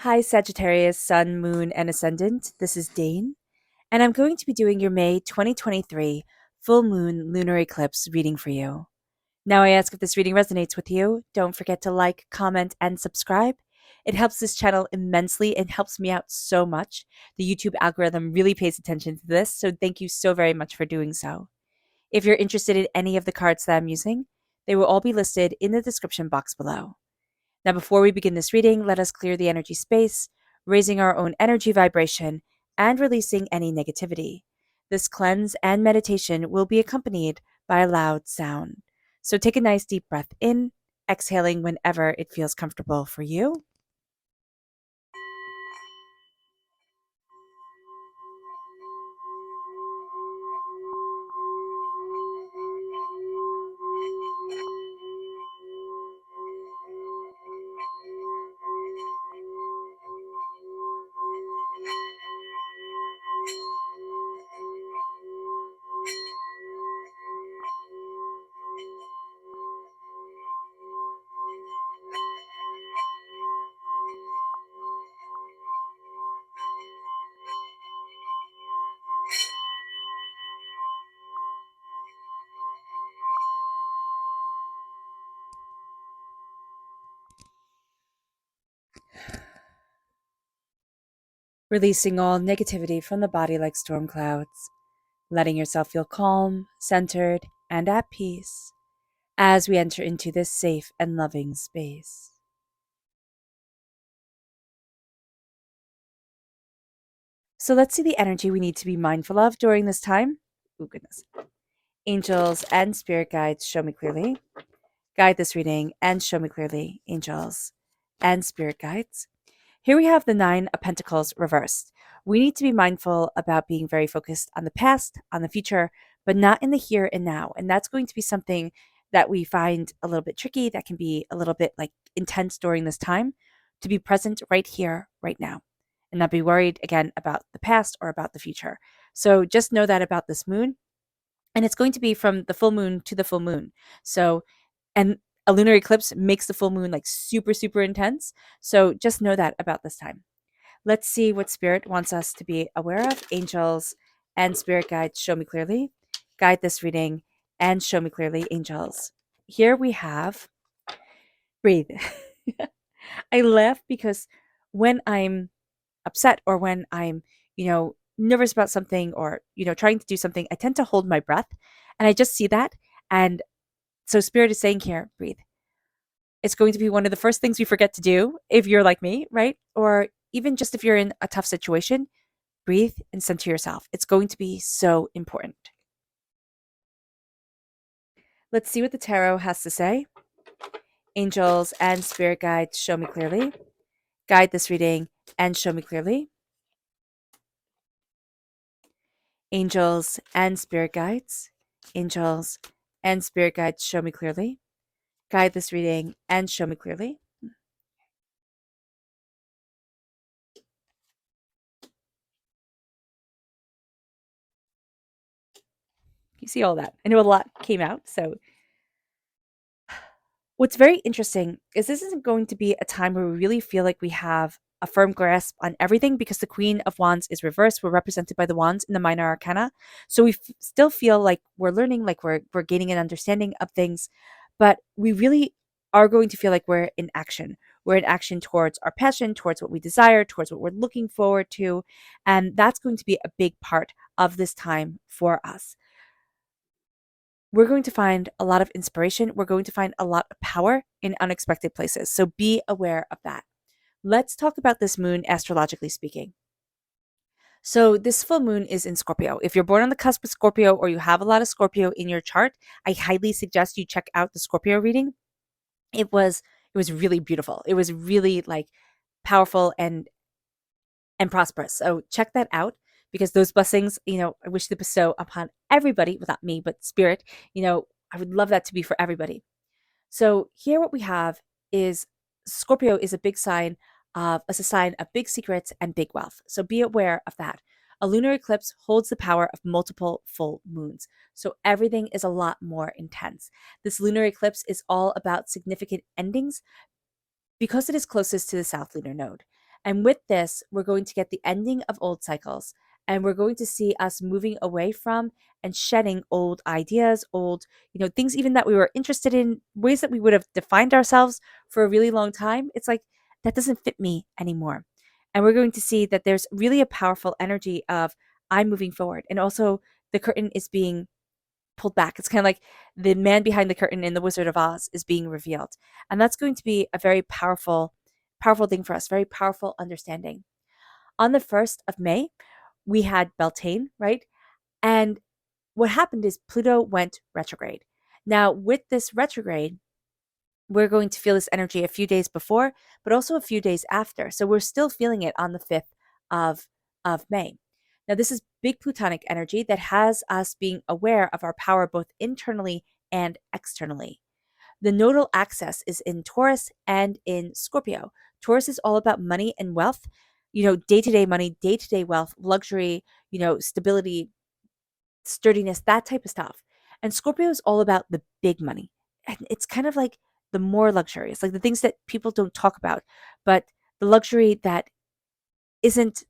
Hi, Sagittarius, Sun, Moon, and Ascendant. This is Dane, and I'm going to be doing your May 2023 full moon lunar eclipse reading for you. Now, I ask if this reading resonates with you. Don't forget to like, comment, and subscribe. It helps this channel immensely and helps me out so much. The YouTube algorithm really pays attention to this, so thank you so very much for doing so. If you're interested in any of the cards that I'm using, they will all be listed in the description box below. Now, before we begin this reading, let us clear the energy space, raising our own energy vibration and releasing any negativity. This cleanse and meditation will be accompanied by a loud sound. So take a nice deep breath in, exhaling whenever it feels comfortable for you. Releasing all negativity from the body like storm clouds, letting yourself feel calm, centered, and at peace as we enter into this safe and loving space. So let's see the energy we need to be mindful of during this time. Oh, goodness. Angels and spirit guides, show me clearly. Guide this reading and show me clearly, angels and spirit guides. Here we have the Nine of Pentacles reversed. We need to be mindful about being very focused on the past, on the future, but not in the here and now. And that's going to be something that we find a little bit tricky, that can be a little bit like intense during this time, to be present right here, right now, and not be worried again about the past or about the future. So just know that about this moon. And it's going to be from the full moon to the full moon. So, and a lunar eclipse makes the full moon like super, super intense. So just know that about this time. Let's see what spirit wants us to be aware of. Angels and spirit guides, show me clearly. Guide this reading and show me clearly, angels. Here we have breathe. I laugh because when I'm upset or when I'm, nervous about something or, trying to do something, I tend to hold my breath and I just see that. And so spirit is saying here, breathe. It's going to be one of the first things you forget to do if you're like me, right? Or even just if you're in a tough situation, breathe and center yourself. It's going to be so important. Let's see what the tarot has to say. Angels and spirit guides, show me clearly. Guide this reading and show me clearly. Angels and spirit guides. Angels and spirit guides, show me clearly. Guide this reading and show me clearly. You see all that. I know a lot came out. So what's very interesting is this isn't going to be a time where we really feel like we have a firm grasp on everything because the Queen of Wands is reversed. We're represented by the wands in the minor arcana. So we still feel like we're learning, like we're gaining an understanding of things, but we really are going to feel like we're in action. We're in action towards our passion, towards what we desire, towards what we're looking forward to. And that's going to be a big part of this time for us. We're going to find a lot of inspiration. We're going to find a lot of power in unexpected places. So be aware of that. Let's talk about this moon astrologically speaking. So this full moon is in Scorpio. If you're born on the cusp of Scorpio or you have a lot of Scorpio in your chart, I highly suggest you check out the Scorpio reading. It was really beautiful. It was really like powerful and prosperous. So check that out because those blessings, I wish to bestow upon everybody, without me, but spirit, I would love that to be for everybody. So here what we have is Scorpio is a big sign a sign of big secrets and big wealth. So be aware of that. A lunar eclipse holds the power of multiple full moons. So everything is a lot more intense. This lunar eclipse is all about significant endings because it is closest to the South lunar node. And with this, we're going to get the ending of old cycles, and we're going to see us moving away from and shedding old ideas, old, things even that we were interested in, ways that we would have defined ourselves for a really long time. It's like that doesn't fit me anymore. And we're going to see that there's really a powerful energy of I'm moving forward. And also the curtain is being pulled back. It's kind of like the man behind the curtain in The Wizard of Oz is being revealed. And that's going to be a very powerful thing for us, very powerful understanding. On the 1st of May, we had Beltane, right? And what happened is Pluto went retrograde. Now, with this retrograde, we're going to feel this energy a few days before, but also a few days after. So we're still feeling it on the 5th of, of May. Now, this is big plutonic energy that has us being aware of our power both internally and externally. The nodal axis is in Taurus and in Scorpio. Taurus is all about money and wealth, day to day money, day to day wealth, luxury, stability, sturdiness, that type of stuff. And Scorpio is all about the big money. And it's kind of like the more luxurious, like the things that people don't talk about, but the luxury that isn't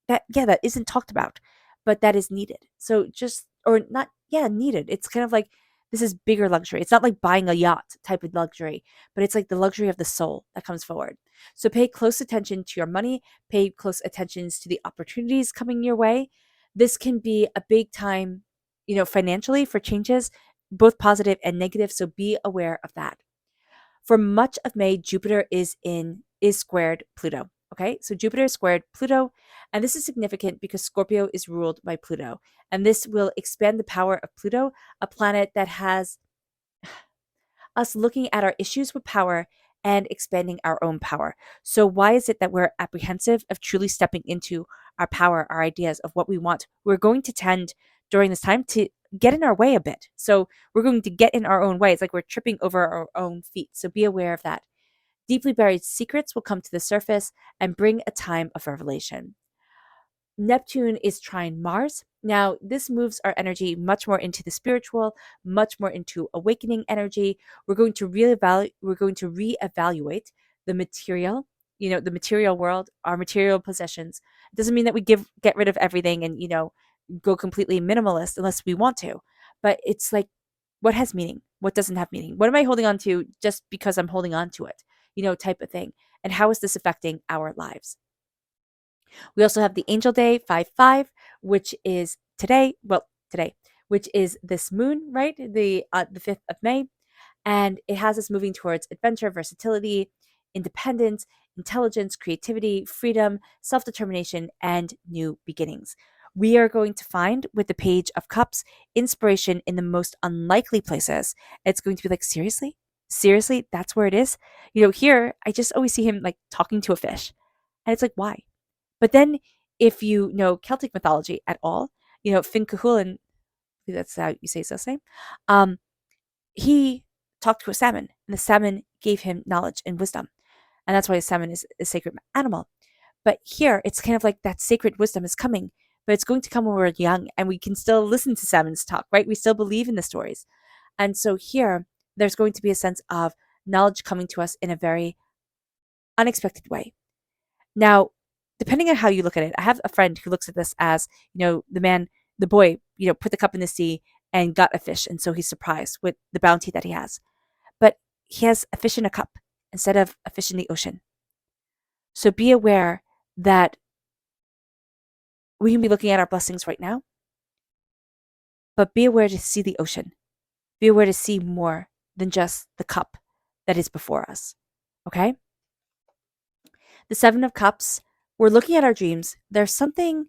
that isn't talked about, but that is needed. So just or not, needed. It's kind of like this is bigger luxury. It's not like buying a yacht type of luxury, but it's like the luxury of the soul that comes forward. So pay close attention to your money, pay close attention to the opportunities coming your way. This can be a big time, financially for changes, both positive and negative. So be aware of that. For much of May, Jupiter is squared Pluto. Okay, so Jupiter is squared Pluto, and this is significant because Scorpio is ruled by Pluto, and this will expand the power of Pluto, a planet that has us looking at our issues with power and expanding our own power. So, why is it that we're apprehensive of truly stepping into our power, our ideas of what we want? We're going to tend during this time to get in our way a bit. So, we're going to get in our own way. It's like we're tripping over our own feet. So, be aware of that. Deeply buried secrets will come to the surface and bring a time of revelation. Neptune is trine Mars. Now, this moves our energy much more into the spiritual, much more into awakening energy. We're going to reevaluate the material, the material world, our material possessions. It doesn't mean that we get rid of everything and, go completely minimalist unless we want to. But it's like what has meaning? What doesn't have meaning? What am I holding on to just because I'm holding on to it? Type of thing. And how is this affecting our lives? We also have the Angel Day 5-5, which is today, which is this moon, right? The 5th of May, and it has us moving towards adventure, versatility, independence, intelligence, creativity, freedom, self-determination, and new beginnings. We are going to find with the Page of Cups inspiration in the most unlikely places. It's going to be like, seriously? Seriously, that's where it is? Here, I just always see him like talking to a fish. And it's like, why? But then, if you know Celtic mythology at all, Finn Cuchulainn, that's how you say his name, he talked to a salmon, and the salmon gave him knowledge and wisdom. And that's why a salmon is a sacred animal. But here, it's kind of like that sacred wisdom is coming, but it's going to come when we're young, and we can still listen to salmons talk, right? We still believe in the stories. And so here, there's going to be a sense of knowledge coming to us in a very unexpected way. Now, depending on how you look at it, I have a friend who looks at this as, the boy, put the cup in the sea and got a fish. And so he's surprised with the bounty that he has. But he has a fish in a cup instead of a fish in the ocean. So be aware that we can be looking at our blessings right now, but be aware to see the ocean. Be aware to see more than just the cup that is before us. Okay? The 7 of Cups, we're looking at our dreams. There's something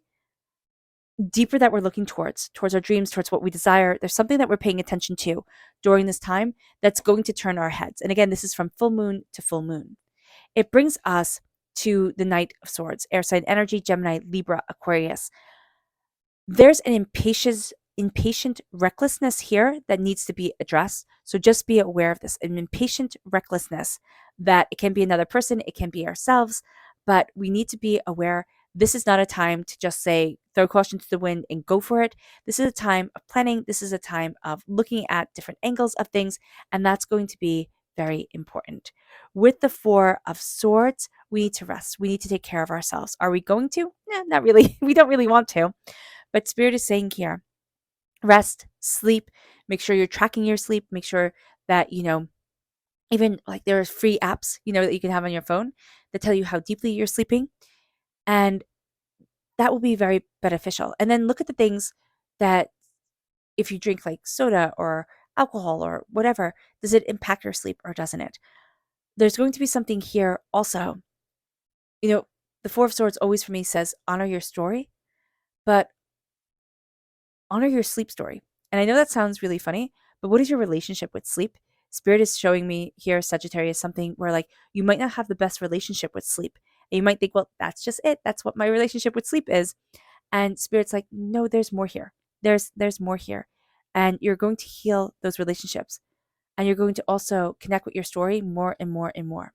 deeper that we're looking towards our dreams, towards what we desire. There's something that we're paying attention to during this time that's going to turn our heads. And again, this is from full moon to full moon. It brings us to the Knight of Swords, air sign energy, Gemini, Libra, Aquarius. There's an impatient recklessness here that needs to be addressed. So just be aware of this, an impatient recklessness that it can be another person, it can be ourselves, but we need to be aware this is not a time to just say, throw caution to the wind and go for it. This is a time of planning. This is a time of looking at different angles of things, and that's going to be very important. With the Four of Swords, we need to rest. We need to take care of ourselves. Are we going to? No, not really. We don't really want to. But Spirit is saying here, rest, sleep, make sure you're tracking your sleep, make sure that, even like there are free apps, that you can have on your phone that tell you how deeply you're sleeping. And that will be very beneficial. And then look at the things that if you drink like soda or alcohol or whatever, does it impact your sleep or doesn't it? There's going to be something here also. The Four of Swords always for me says honor your story, but honor your sleep story. And I know that sounds really funny, but what is your relationship with sleep? Spirit is showing me here, Sagittarius, something where like you might not have the best relationship with sleep. And you might think, well, that's just it. That's what my relationship with sleep is. And Spirit's like, no, there's more here. There's more here. And you're going to heal those relationships. And you're going to also connect with your story more and more and more.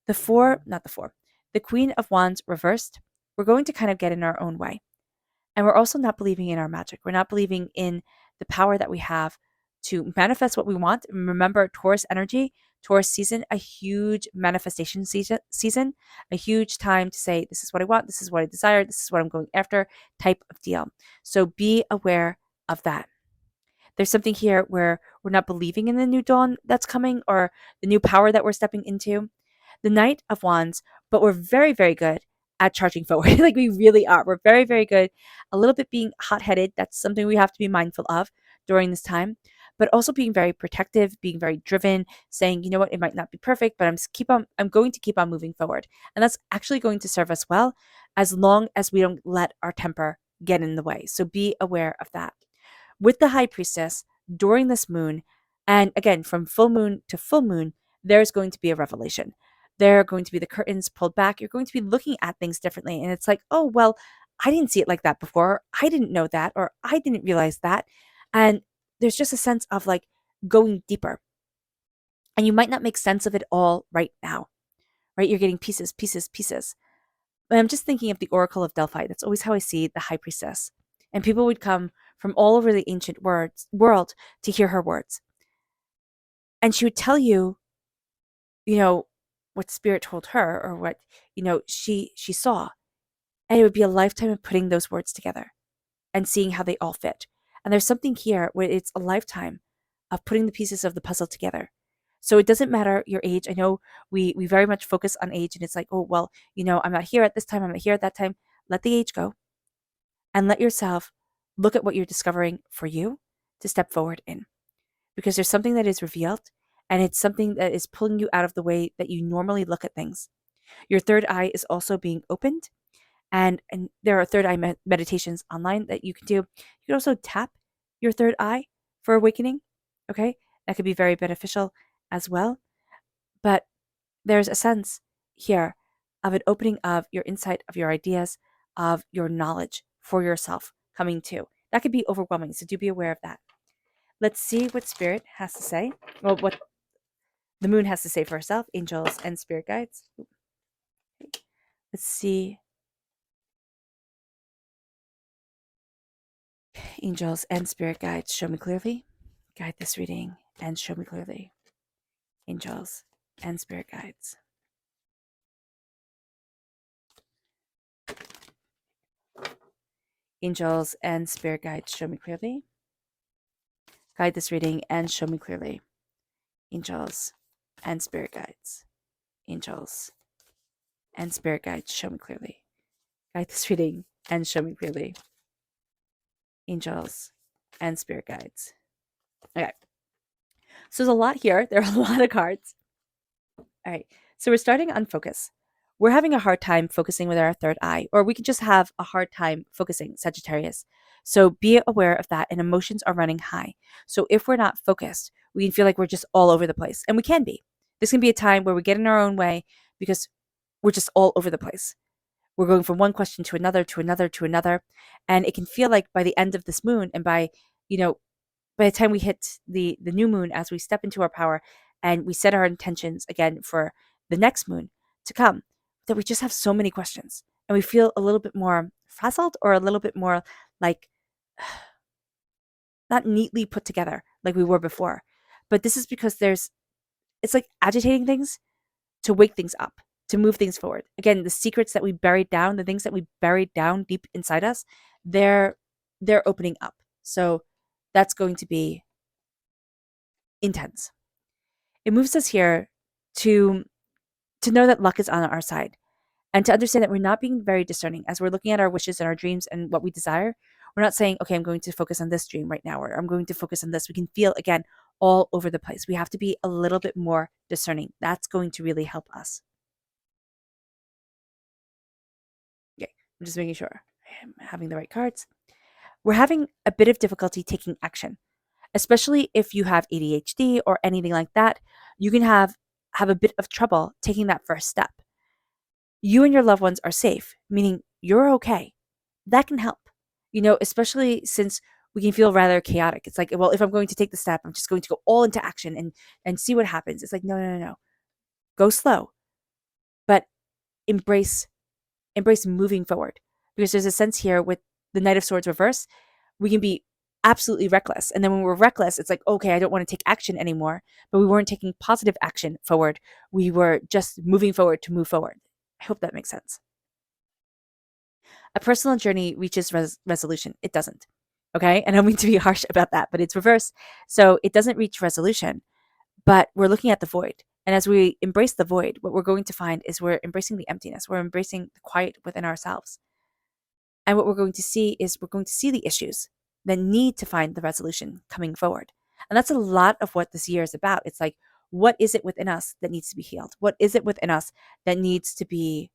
The Queen of Wands reversed, we're going to kind of get in our own way. And we're also not believing in our magic. We're not believing in the power that we have to manifest what we want. And remember, Taurus energy, Taurus season, a huge manifestation season, a huge time to say, this is what I want, this is what I desire, this is what I'm going after type of deal. So be aware of that. There's something here where we're not believing in the new dawn that's coming or the new power that we're stepping into. The Knight of Wands, but we're very, very good at charging forward. Like we really are. We're very, very good. A little bit being hot-headed. That's something we have to be mindful of during this time, but also being very protective, being very driven, saying, you know what, it might not be perfect, but I'm going to keep on moving forward. And that's actually going to serve us well as long as we don't let our temper get in the way. So be aware of that. With the High Priestess during this moon, and again, from full moon to full moon, there's going to be a revelation. There are going to be the curtains pulled back. You're going to be looking at things differently. And it's like, oh, well, I didn't see it like that before. I didn't know that, or I didn't realize that. And there's just a sense of like going deeper. And you might not make sense of it all right now, right? You're getting pieces, pieces, pieces. But I'm just thinking of the Oracle of Delphi. That's always how I see the High Priestess. And people would come from all over the ancient world to hear her words. And she would tell you, what Spirit told her or what, she saw. And it would be a lifetime of putting those words together and seeing how they all fit. And there's something here where it's a lifetime of putting the pieces of the puzzle together. So it doesn't matter your age. I know we very much focus on age and it's like, oh, well, I'm not here at this time. I'm not here at that time. Let the age go and let yourself look at what you're discovering for you to step forward in. Because there's something that is revealed and it's something that is pulling you out of the way that you normally look at things. Your third eye is also being opened. And there are third eye meditations online that you can do. You can also tap your third eye for awakening. Okay. That could be very beneficial as well. But there's a sense here of an opening of your insight, of your ideas, of your knowledge for yourself coming to. That could be overwhelming. So do be aware of that. Let's see what Spirit has to say. Well, what the moon has to say for herself, angels and spirit guides. Let's see. Angels and spirit guides, show me clearly. Guide this reading and show me clearly. Angels and spirit guides. Angels and spirit guides, show me clearly. Guide this reading and show me clearly. Angels and spirit guides. Angels and spirit guides, show me clearly. Guide this reading and show me clearly. Angels and spirit guides. Okay. So there's a lot here. There are a lot of cards. All right. So we're starting on focus. We're having a hard time focusing with our third eye, or we could just have a hard time focusing, Sagittarius. So be aware of that, and emotions are running high. So if we're not focused, we can feel like we're just all over the place, and we can be. This can be a time where we get in our own way because we're just all over the place. We're going from one question to another, to another, to another, and it can feel like by the end of this moon, and by the time we hit the new moon, as we step into our power and we set our intentions again for the next moon to come, that we just have so many questions and we feel a little bit more frazzled or a little bit more like not neatly put together like we were before. But this is because there's it's like agitating things to wake things up, to move things forward. Again, the secrets that we buried down, the things that we buried down deep inside us, they're opening up. So that's going to be intense. It moves us here to know that luck is on our side, and to understand that we're not being very discerning as we're looking at our wishes and our dreams and what we desire. We're not saying, okay, I'm going to focus on this dream right now, or I'm going to focus on this. We can feel, again, all over the place. We have to be a little bit more discerning. That's going to really help us. Okay, I'm just making sure I'm having the right cards. We're having a bit of difficulty taking action, especially if you have ADHD or anything like that. You can have a bit of trouble taking that first step. You and your loved ones are safe, meaning you're okay. That can help, especially since we can feel rather chaotic. It's like, well, if I'm going to take the step, I'm just going to go all into action and see what happens. It's like, no, no, no, no. Go slow, but embrace moving forward, because there's a sense here with the Knight of Swords reverse. We can be absolutely reckless, and then when we're reckless, it's like, okay, I don't want to take action anymore, but we weren't taking positive action forward. We were just moving forward to move forward. I hope that makes sense. A personal journey reaches resolution. It doesn't. Okay. And I don't mean to be harsh about that, but it's reverse. So it doesn't reach resolution, but we're looking at the void. And as we embrace the void, what we're going to find is we're embracing the emptiness. We're embracing the quiet within ourselves. And what we're going to see is we're going to see the issues that need to find the resolution coming forward. And that's a lot of what this year is about. It's like, what is it within us that needs to be healed? What is it within us that needs to be,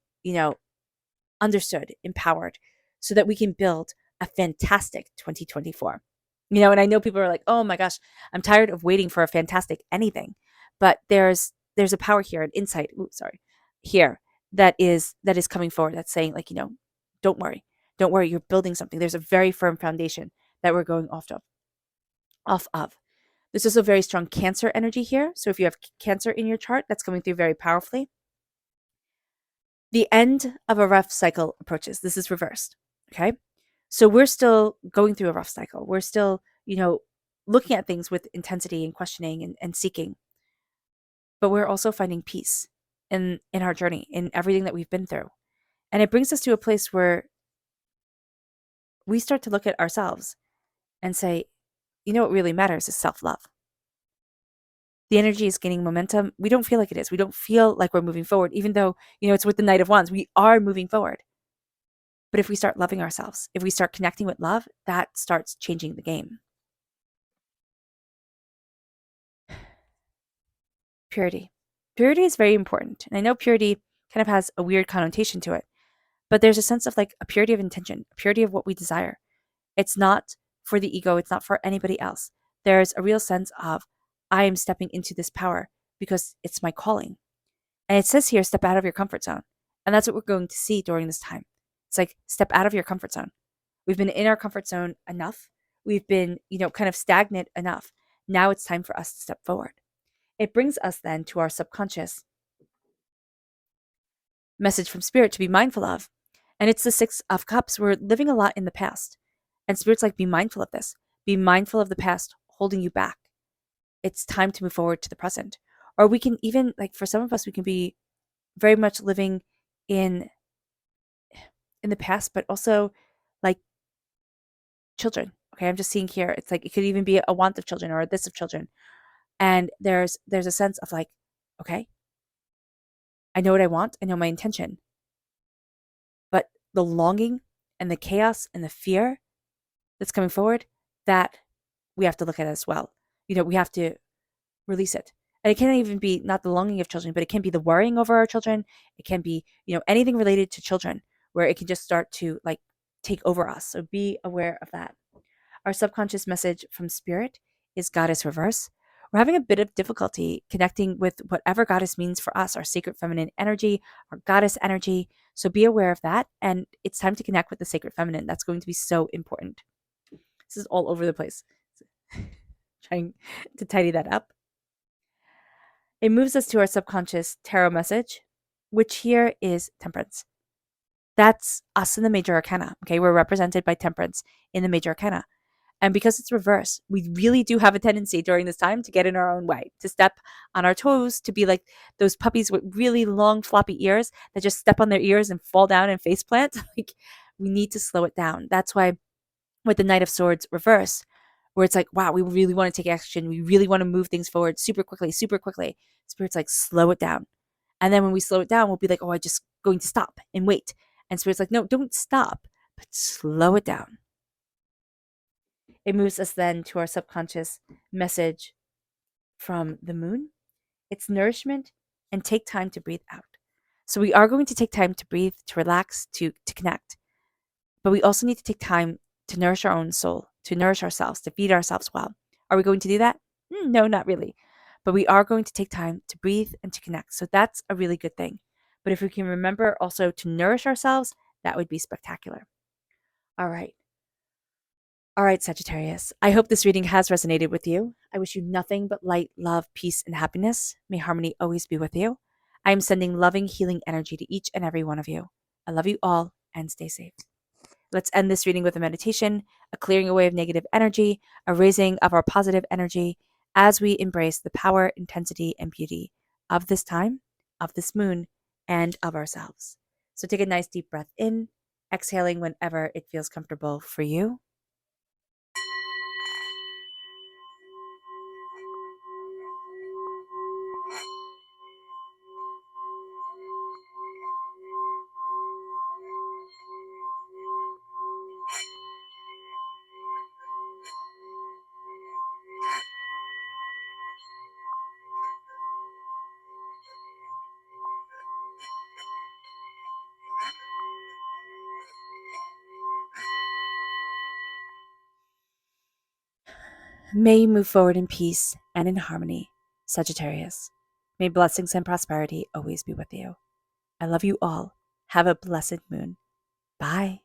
understood, empowered, so that we can build a fantastic 2024? And I know people are like, oh my gosh, I'm tired of waiting for a fantastic anything. But there's a power here, an insight, here that is coming forward, that's saying, like, don't worry. Don't worry, you're building something. There's a very firm foundation that we're going off of. There's also very strong Cancer energy here. So if you have Cancer in your chart, that's coming through very powerfully. The end of a rough cycle approaches. This is reversed. Okay. So we're still going through a rough cycle. We're still, looking at things with intensity and questioning and seeking. But we're also finding peace in our journey, in everything that we've been through. And it brings us to a place where we start to look at ourselves and say, what really matters is self-love. The energy is gaining momentum. We don't feel like it is. We don't feel like we're moving forward, even though, it's with the Knight of Wands. We are moving forward. But if we start loving ourselves, if we start connecting with love, that starts changing the game. Purity. Purity is very important. And I know purity kind of has a weird connotation to it, but there's a sense of like a purity of intention, a purity of what we desire. It's not for the ego. It's not for anybody else. There's a real sense of, I am stepping into this power because it's my calling. And it says here, step out of your comfort zone. And that's what we're going to see during this time. It's like, step out of your comfort zone. We've been in our comfort zone enough. We've been, kind of stagnant enough. Now it's time for us to step forward. It brings us then to our subconscious message from Spirit to be mindful of. And it's the Six of Cups. We're living a lot in the past. And Spirit's like, be mindful of this. Be mindful of the past holding you back. It's time to move forward to the present. Or we can even, like, for some of us, we can be very much living in the past, but also like children. Okay, I'm just seeing here, it's like it could even be a want of children or a this of children. And there's a sense of like, okay, I know what I want, I know my intention. But the longing and the chaos and the fear that's coming forward, that we have to look at as well. We have to release it. And it can't even be not the longing of children, but it can be the worrying over our children. It can be, anything related to children where it can just start to like take over us. So be aware of that. Our subconscious message from Spirit is Goddess reverse. We're having a bit of difficulty connecting with whatever Goddess means for us, our sacred feminine energy, our Goddess energy. So be aware of that. And it's time to connect with the sacred feminine. That's going to be so important. This is all over the place. Trying to tidy that up. It moves us to our subconscious tarot message, which here is Temperance. That's us in the major arcana. Okay, we're represented by Temperance in the major arcana. And because it's reverse, we really do have a tendency during this time to get in our own way, to step on our toes, to be like those puppies with really long, floppy ears that just step on their ears and fall down and face plant. Like, we need to slow it down. That's why with the Knight of Swords reverse, where it's like, wow, we really want to take action. We really want to move things forward super quickly, super quickly. Spirit's like, slow it down. And then when we slow it down, we'll be like, oh, I'm just going to stop and wait. And Spirit's like, no, don't stop, but slow it down. It moves us then to our subconscious message from the moon. It's nourishment and take time to breathe out. So we are going to take time to breathe, to relax, to connect. But we also need to take time to nourish our own soul, to nourish ourselves, to feed ourselves well. Are we going to do that? No, not really. But we are going to take time to breathe and to connect. So that's a really good thing. But if we can remember also to nourish ourselves, that would be spectacular. All right. All right, Sagittarius. I hope this reading has resonated with you. I wish you nothing but light, love, peace, and happiness. May harmony always be with you. I am sending loving, healing energy to each and every one of you. I love you all and stay safe. Let's end this reading with a meditation, a clearing away of negative energy, a raising of our positive energy as we embrace the power, intensity, and beauty of this time, of this moon, and of ourselves. So take a nice deep breath in, exhaling whenever it feels comfortable for you. May you move forward in peace and in harmony, Sagittarius. May blessings and prosperity always be with you. I love you all. Have a blessed moon. Bye.